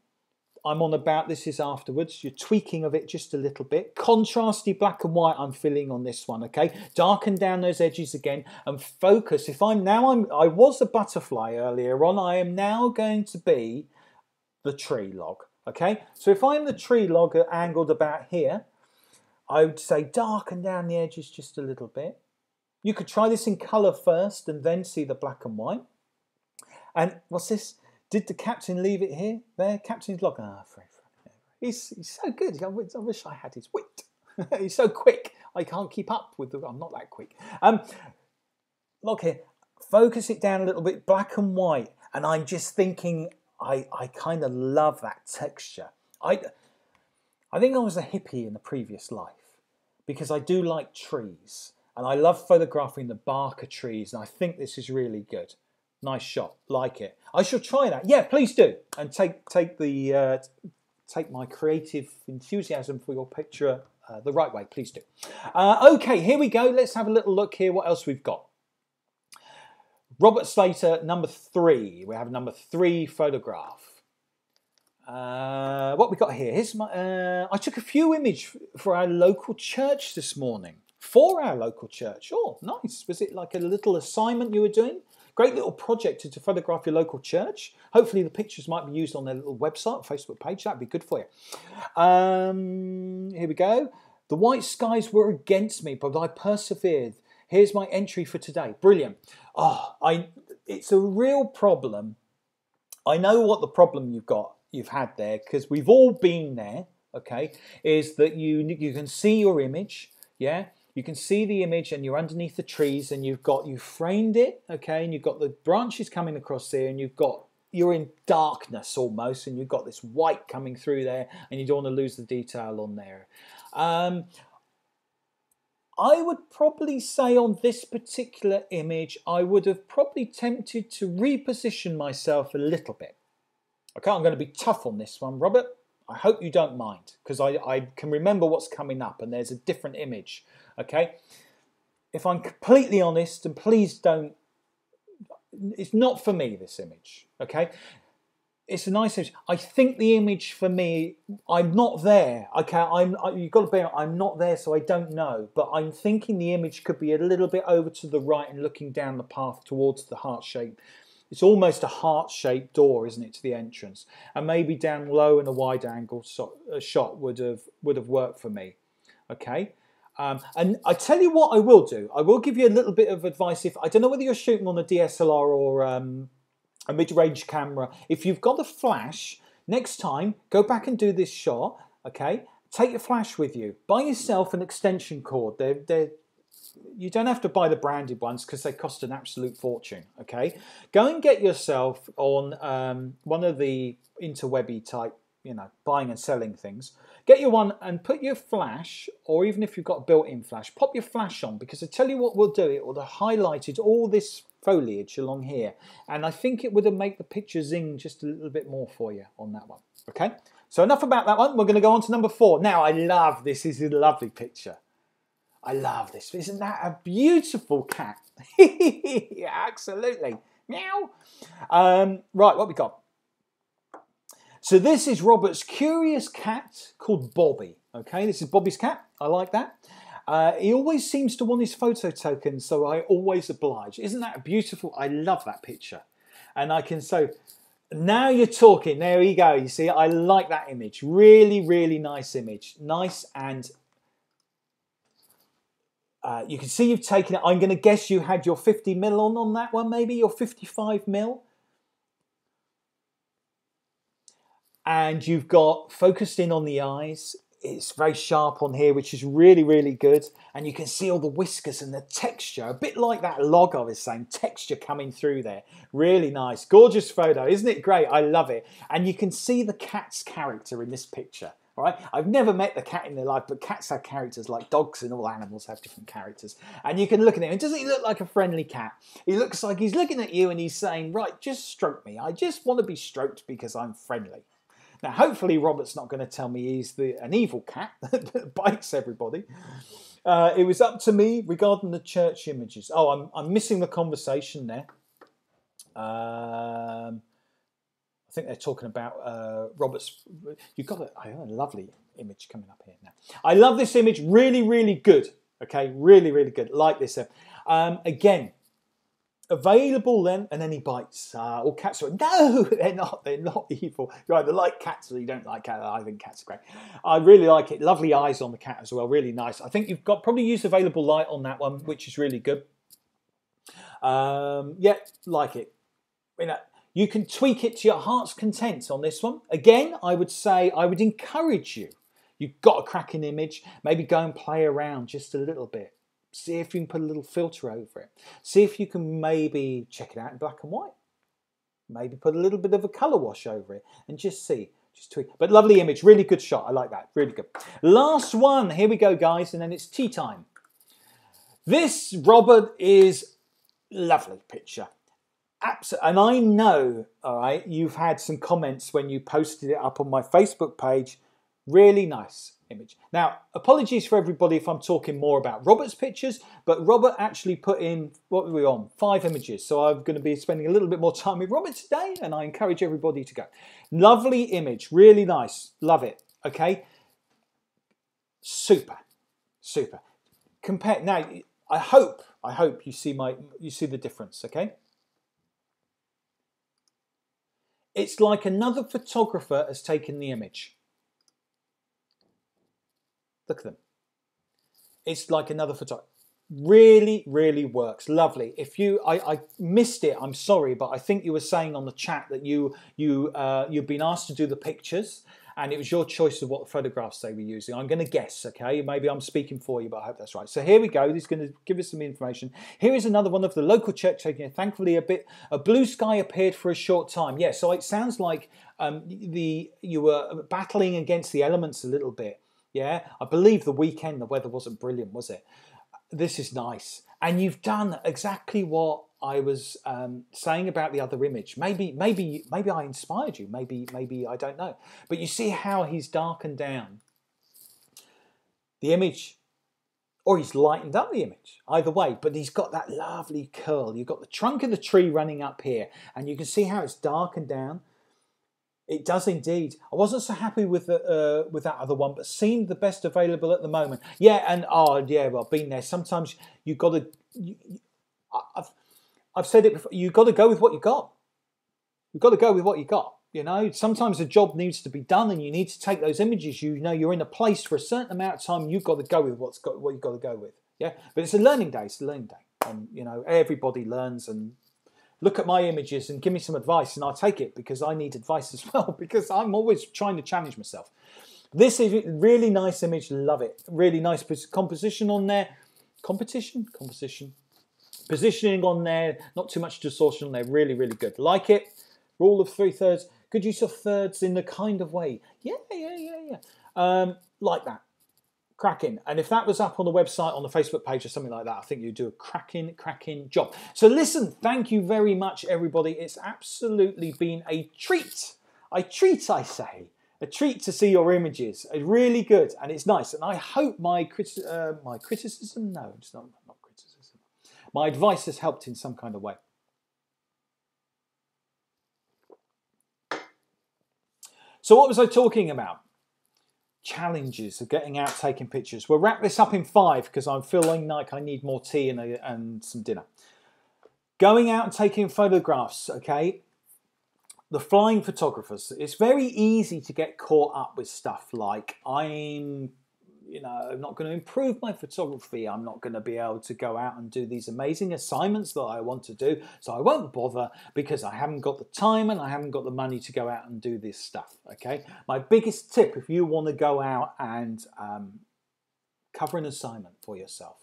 I'm on about, this is afterwards. You're tweaking of it just a little bit. Contrasty black and white I'm filling on this one, okay? Darken down those edges again and focus. I was a butterfly earlier on. I am now going to be the tree log. Okay, so if I'm the tree log angled about here, I would say darken down the edges just a little bit. You could try this in colour first and then see the black and white. And what's this? Did the captain leave it here? There, captain's log. He's so good. I wish I had his wit. He's so quick. I can't keep up with I'm not that quick. Log here. Focus it down a little bit, black and white. And I'm just thinking, I kind of love that texture. I think I was a hippie in a previous life because I do like trees and I love photographing the bark of trees, and I think this is really good. Nice shot, like it. I shall try that. Yeah, please do, and take my creative enthusiasm for your picture the right way. Please do. Okay, here we go. Let's have a little look here. What else we've got? Robert Slater, number 3. We have number 3 photograph. What we got here? Here's my. I took a few images for our local church this morning. For our local church. Oh, nice. Was it like a little assignment you were doing? Great little project to photograph your local church. Hopefully the pictures might be used on their little website, Facebook page. That'd be good for you. Here we go. The white skies were against me, but I persevered. Here's my entry for today. Brilliant. It's a real problem. I know what the problem you've had there, because we've all been there, okay, is that you can see your image, yeah? You can see the image and you're underneath the trees and you framed it, okay, and you've got the branches coming across there and you're in darkness almost, and you've got this white coming through there and you don't want to lose the detail on there. I would probably say on this particular image, I would have probably tempted to reposition myself a little bit. Okay, I'm going to be tough on this one, Robert. I hope you don't mind, because I can remember what's coming up and there's a different image. Okay, if I'm completely honest, and please don't, it's not for me, this image. Okay, it's a nice image. I think the image for me, I'm not there. Okay, you've got to be. I'm not there, so I don't know. But I'm thinking the image could be a little bit over to the right and looking down the path towards the heart shape. It's almost a heart-shaped door, isn't it, to the entrance? And maybe down low in a wide-angle shot would have worked for me. Okay. And I tell you what I will do. I will give you a little bit of advice. If I don't know whether you're shooting on a DSLR or a mid-range camera. If you've got a flash, next time go back and do this shot. Okay, take your flash with you. Buy yourself an extension cord. You don't have to buy the branded ones because they cost an absolute fortune. Okay, go and get yourself on one of the interwebby type, buying and selling things. Get your one and put your flash, or even if you've got a built-in flash, pop your flash on, because I tell you what we'll do, it will have highlighted all this foliage along here, and I think it would have made the picture zing just a little bit more for you on that one. Okay, so enough about that one. We're going to go on to number 4. Now, I love this. This is a lovely picture. I love this. Isn't that a beautiful cat? Yeah, absolutely. Meow. Right, what we got? So this is Robert's curious cat called Bobby. Okay, this is Bobby's cat. I like that. He always seems to want his photo token, so I always oblige. Isn't that beautiful? I love that picture. And I can say, now you're talking. There you go. You see, I like that image. Really, really nice image. Nice, and you can see you've taken it. I'm going to guess you had your 50mm on that one, maybe your 55mm. And you've got focused in on the eyes. It's very sharp on here, which is really, really good. And you can see all the whiskers and the texture, a bit like that log I was saying, texture coming through there. Really nice. Gorgeous photo. Isn't it great? I love it. And you can see the cat's character in this picture. All right? I've never met the cat in their life, but cats have characters like dogs, and all animals have different characters. And you can look at him. And doesn't he look like a friendly cat? He looks like he's looking at you and he's saying, right, just stroke me. I just want to be stroked because I'm friendly. Now, hopefully Robert's not going to tell me he's an evil cat that bites everybody. It was up to me regarding the church images. Oh, I'm missing the conversation there. I think they're talking about Robert's. You've got a lovely image coming up here now. I love this image. Really, really good. Okay, really, really good. Like this. Again, available then, and then he bites. All cats are, no, they're not evil. You either like cats or you don't like cats. I think cats are great. I really like it. Lovely eyes on the cat as well, really nice. I think you've got probably used available light on that one, which is really good. Yeah, like it. You can tweak it to your heart's content on this one. Again, I would say, I would encourage you. You've got a cracking image, maybe go and play around just a little bit. See if you can put a little filter over it. See if you can maybe check it out in black and white. Maybe put a little bit of a colour wash over it and just see. Just tweak. But lovely image, really good shot. I like that, really good. Last one, here we go, guys, and then it's tea time. This, Robert, is lovely picture. Absolutely, and I know, all right, you've had some comments when you posted it up on my Facebook page. Really nice image. Now, apologies for everybody if I'm talking more about Robert's pictures, but Robert actually put in, what were we on? 5 images. So I'm going to be spending a little bit more time with Robert today, and I encourage everybody to go. Lovely image, really nice. Love it. Okay. Super, super. Compare now. I hope you see the difference. Okay. It's like another photographer has taken the image. Look at them. It's like another photographer. Really, really works. Lovely. If I missed it, I'm sorry, but I think you were saying on the chat that you've been asked to do the pictures, and it was your choice of what photographs they were using. I'm going to guess, okay? Maybe I'm speaking for you, but I hope that's right. So here we go. This is going to give us some information. Here is another one of the local church taking it. Thankfully, a blue sky appeared for a short time. Yeah, so it sounds like you were battling against the elements a little bit. Yeah, I believe the weekend the weather wasn't brilliant, was it? This is nice. And you've done exactly what I was saying about the other image. Maybe I inspired you. Maybe I don't know. But you see how he's darkened down the image, or he's lightened up the image. Either way, but he's got that lovely curl. You've got the trunk of the tree running up here, and you can see how it's darkened down. It does indeed. I wasn't so happy with that other one, but seemed the best available at the moment. Yeah, and well, been there. Sometimes you've got to. I've said it before. You've got to go with what you got. You've got to go with what you got. You know, sometimes a job needs to be done, and you need to take those images. You know, you're in a place for a certain amount of time. You've got to go with what you've got to go with. Yeah, but it's a learning day. It's a learning day, and you know, everybody learns and. Look at my images and give me some advice, and I'll take it because I need advice as well, because I'm always trying to challenge myself. This is a really nice image. Love it. Really nice composition on there. Compositioning on there. Not too much distortion on there. Really, really good. Like it. Rule of 3/3. Good use of thirds in the kind of way. Yeah. Like that. Cracking. And if that was up on the website, on the Facebook page or something like that, I think you'd do a cracking job. So listen, thank you very much, everybody. It's absolutely been a treat. I say. A treat to see your images. It's really good and it's nice. And I hope my criticism, no, it's not criticism. My advice has helped in some kind of way. So what was I talking about? Challenges of getting out, taking pictures. We'll wrap this up in 5 because I'm feeling like I need more tea and some dinner. Going out and taking photographs, okay? The flying photographers. It's very easy to get caught up with stuff like I'm not going to improve my photography. I'm not going to be able to go out and do these amazing assignments that I want to do. So I won't bother because I haven't got the time and I haven't got the money to go out and do this stuff. Okay. My biggest tip, if you want to go out and cover an assignment for yourself.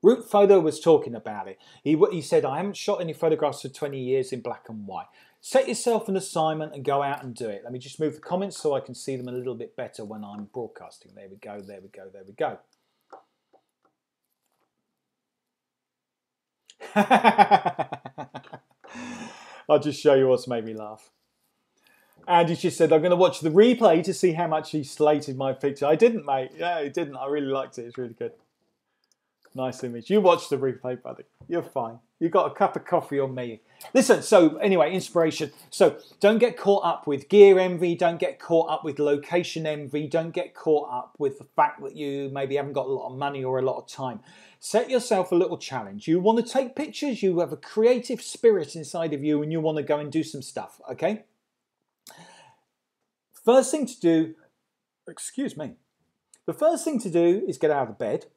Root Photo was talking about it. He said, I haven't shot any photographs for 20 years in black and white. Set yourself an assignment and go out and do it. Let me just move the comments so I can see them a little bit better when I'm broadcasting. There we go, there we go, there we go. I'll just show you what's made me laugh. Andy just said, I'm going to watch the replay to see how much he slated my picture. I didn't, mate. Yeah, he didn't. I really liked it. It's really good. Nice image. You watch the replay, buddy. You're fine. You got a cup of coffee on me. Listen, so anyway, inspiration. So don't get caught up with gear envy. Don't get caught up with location envy. Don't get caught up with the fact that you maybe haven't got a lot of money or a lot of time. Set yourself a little challenge. You want to take pictures. You have a creative spirit inside of you and you want to go and do some stuff, okay? First thing to do, excuse me. The first thing to do is get out of bed.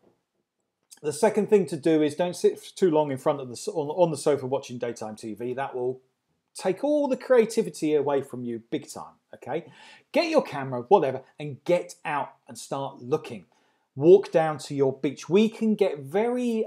The second thing to do is don't sit too long in front of on the sofa watching daytime TV. That will take all the creativity away from you big time, okay? Get your camera, whatever, and get out and start looking. walk down to your beach. We can get very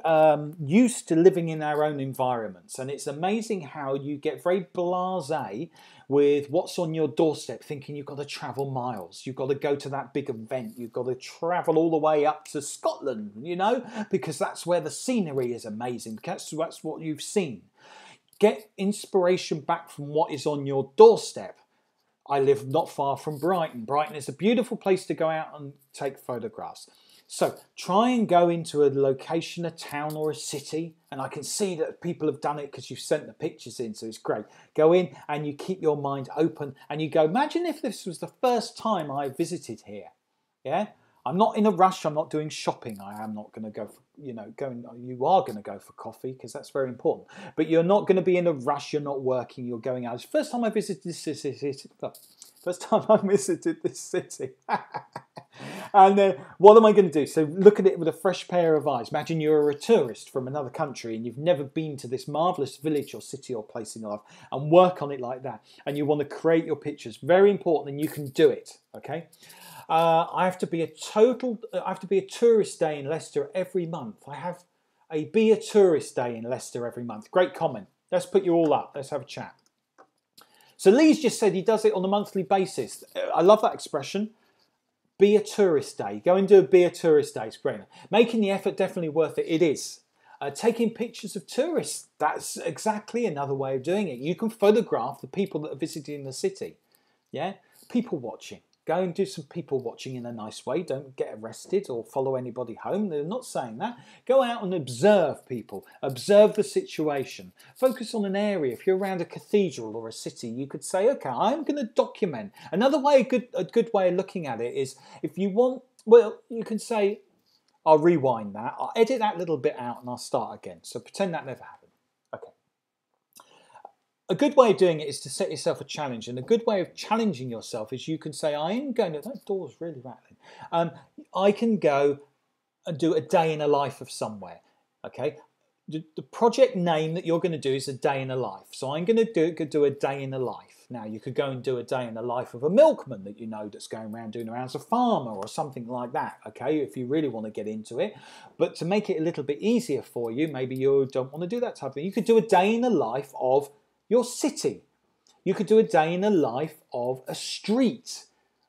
used to living in our own environments, and it's amazing how you get very blasé with what's on your doorstep, thinking you've got to travel miles, you've got to go to that big event, you've got to travel all the way up to Scotland, you know, because that's where the scenery is amazing, because that's what you've seen. Get inspiration back from what is on your doorstep. I live not far from Brighton. Brighton is a beautiful place to go out and take photographs. So try and go into a location, a town or a city, and I can see that people have done it because you've sent the pictures in, so it's great. Go in and you keep your mind open and you go, imagine if this was the first time I visited here. Yeah, I'm not in a rush, I'm not doing shopping, I am not going to go for, you are going to go for coffee because that's very important, but you're not going to be in a rush, you're not working, you're going out. It's the first time I visited this city, and what am I going to do? So look at it with a fresh pair of eyes. Imagine you're a tourist from another country and you've never been to this marvellous village or city or place in your life, and work on it like that, and you want to create your pictures. Very important, and you can do it, okay? I have to be a tourist day in Leicester every month. I have a be a tourist day in Leicester every month. Great comment. Let's put you all up. Let's have a chat. So Lee's just said he does it on a monthly basis. I love that expression. Be a tourist day. Go and do a be a tourist day. It's great. Making the effort definitely worth it. It is. Taking pictures of tourists. That's exactly another way of doing it. You can photograph the people that are visiting the city. Yeah? People watching. Go and do some people watching in a nice way. Don't get arrested or follow anybody home. They're not saying that. Go out and observe people. Observe the situation. Focus on an area. If you're around a cathedral or a city, you could say, okay, I'm going to document. Another way, a good way of looking at it is, if you want, well, you can say, I'll rewind that. I'll edit that little bit out and I'll start again. So pretend that never happened. Okay. A good way of doing it is to set yourself a challenge, and a good way of challenging yourself is you can say, I am going to, that door's really rattling, I can go and do a day in a life of somewhere, okay? The project name that you're going to do is a day in a life, so I'm going to do a day in a life. Now you could go and do a day in the life of a milkman that you know that's going around doing around as a farmer or something like that, okay, if you really want to get into it. But to make it a little bit easier for you, maybe you don't want to do that type of thing, you could do a day in the life of your city. You could do a day in the life of a street.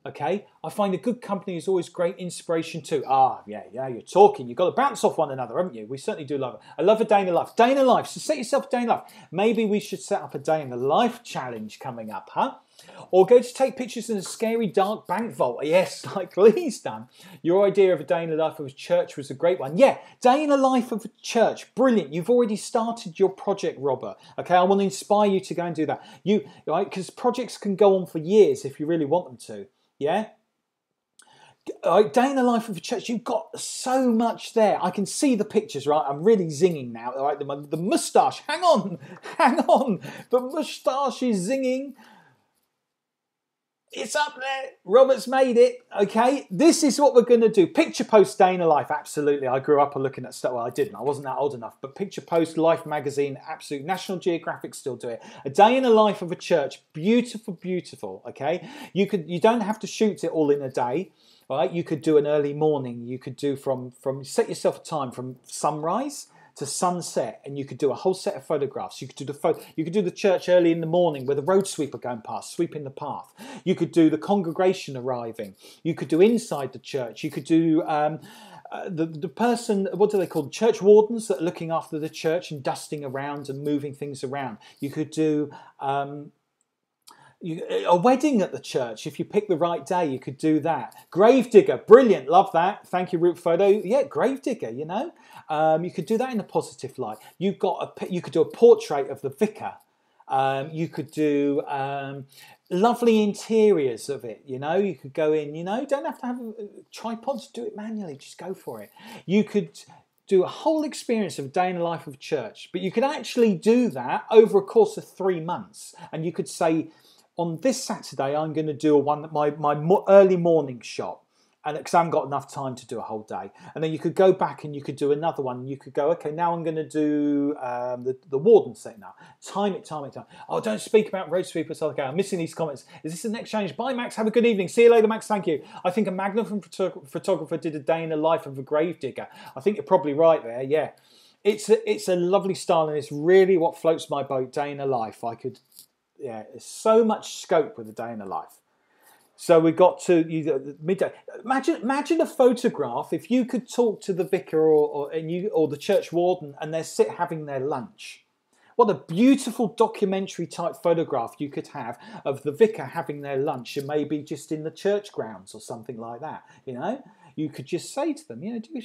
Okay, I find a good company is always great inspiration too. Yeah, you're talking. You've got to bounce off one another, haven't you? We certainly do love it. I love a day in the life. Day in the life. So set yourself a day in the life. Maybe we should set up a day in the life challenge coming up, huh? Or go to take pictures in a scary dark bank vault. Yes, like Lee's done. Your idea of a day in the life of a church was a great one. Yeah, day in the life of a church. Brilliant. You've already started your project, Robert. Okay, I want to inspire you to go and do that. Right, because projects can go on for years if you really want them to. Yeah? Day in the life of a church, you've got so much there. I can see the pictures, right? I'm really zinging now. Right? The moustache, hang on. The moustache is zinging. It's up there. Robert's made it. Okay, this is what we're going to do. Picture post day in a life. Absolutely. I grew up looking at stuff. Well, I didn't. I wasn't that old enough. But picture post, Life magazine, absolute. National Geographic still do it. A day in the life of a church. Beautiful, beautiful. Okay, you don't have to shoot it all in a day. Right? You could do an early morning. You could do from set yourself a time from sunrise to sunset, and you could do a whole set of photographs. You could do the church early in the morning with a road sweeper going past, sweeping the path. You could do the congregation arriving. You could do inside the church. You could do the person, what do they call, church wardens that are looking after the church and dusting around and moving things around. You could do a wedding at the church. If you pick the right day, you could do that. Gravedigger, brilliant, love that. Thank you, Root Photo. Yeah, gravedigger, you know. You could do that in a positive light. You could do a portrait of the vicar. You could do lovely interiors of it, you know. You could go in, you know, don't have to have tripods, do it manually, just go for it. You could do a whole experience of a day in the life of a church, but you could actually do that over a course of 3 months, and you could say, on this Saturday, I'm going to do my early morning shot. and because I haven't got enough time to do a whole day. And then you could go back and you could do another one. You could go, okay, now I'm going to do the warden set now. Time it. Oh, don't speak about road sweepers. Okay, I'm missing these comments. Is this the next change? Bye, Max. Have a good evening. See you later, Max. Thank you. I think a magnum photographer did a day in the life of a grave digger. I think you're probably right there. Yeah, it's a lovely style, and it's really what floats my boat. Day in the life. Yeah, there's so much scope with a day in the life. So we got to midday. Imagine a photograph. If you could talk to the vicar or the church warden, and they're having their lunch. What a beautiful documentary type photograph you could have of the vicar having their lunch, and maybe just in the church grounds or something like that. You know, you could just say to them,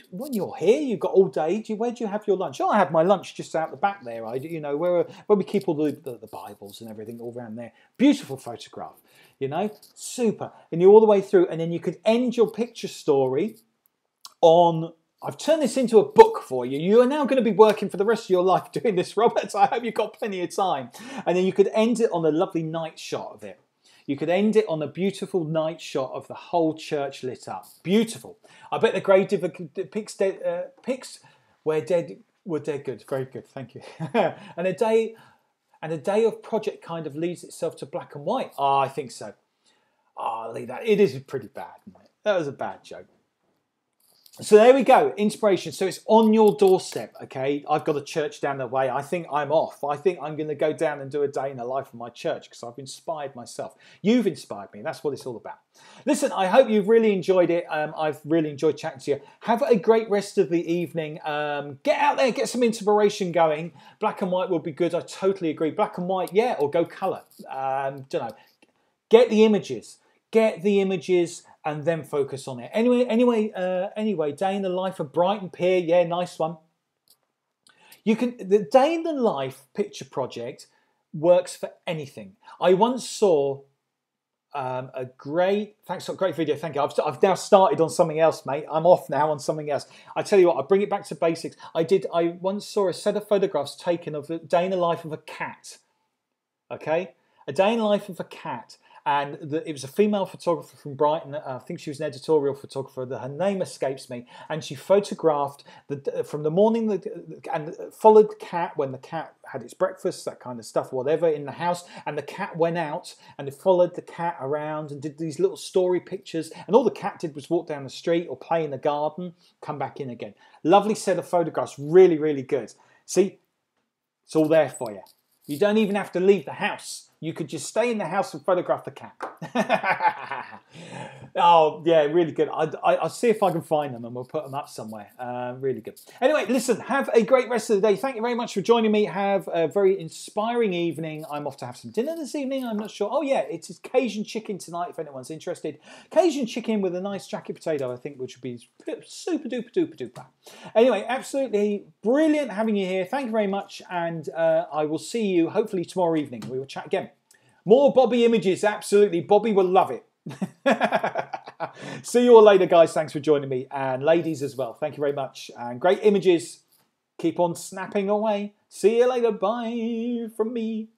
when you're here, you've got all day. Where do you have your lunch? Oh, I have my lunch just out the back there. Where we keep all the Bibles and everything all around there. Beautiful photograph. Super. And you're all the way through, and then you could end your picture story on... I've turned this into a book for you. You are now going to be working for the rest of your life doing this, Robert. So I hope you've got plenty of time. And then you could end it on a lovely night shot of it. You could end it on a beautiful night shot of the whole church lit up. Beautiful. I bet the grave digger pics where dead were dead good. Very good. Thank you. And a day of project kind of leads itself to black and white. Oh, I think so. Oh, I'll leave that. It is pretty bad, isn't it? That was a bad joke. So there we go, inspiration. So it's on your doorstep, okay? I've got a church down the way. I think I'm off. I think I'm going to go down and do a day in the life of my church because I've inspired myself. You've inspired me. That's what it's all about. Listen, I hope you've really enjoyed it. I've really enjoyed chatting to you. Have a great rest of the evening. Get out there, get some inspiration going. Black and white will be good. I totally agree. Black and white, yeah, or go colour. Don't know. Get the images. Get the images and then focus on it. Anyway, day in the life of Brighton Pier, yeah, nice one. The day in the life picture project works for anything. I once saw a great video. Thank you. I've now started on something else, mate. I'm off now on something else. I tell you what, I'll bring it back to basics. I once saw a set of photographs taken of a day in the life of a cat. Okay, a day in the life of a cat. And it was a female photographer from Brighton. I think she was an editorial photographer. Her name escapes me. And she photographed from the morning and followed the cat when the cat had its breakfast, that kind of stuff, whatever, in the house. And the cat went out and it followed the cat around and did these little story pictures. And all the cat did was walk down the street or play in the garden, come back in again. Lovely set of photographs. Really, really good. See, it's all there for you. You don't even have to leave the house. You could just stay in the house and photograph the cat. Oh, yeah, really good. I'll see if I can find them and we'll put them up somewhere. Really good. Anyway, listen, have a great rest of the day. Thank you very much for joining me. Have a very inspiring evening. I'm off to have some dinner this evening. I'm not sure. Oh, yeah, it's Cajun chicken tonight if anyone's interested. Cajun chicken with a nice jacket potato, I think, which would be super duper duper duper. Anyway, absolutely brilliant having you here. Thank you very much. And I will see you hopefully tomorrow evening. We will chat again. More Bobby images, absolutely. Bobby will love it. See you all later, guys. Thanks for joining me. And ladies as well. Thank you very much. And great images. Keep on snapping away. See you later. Bye from me.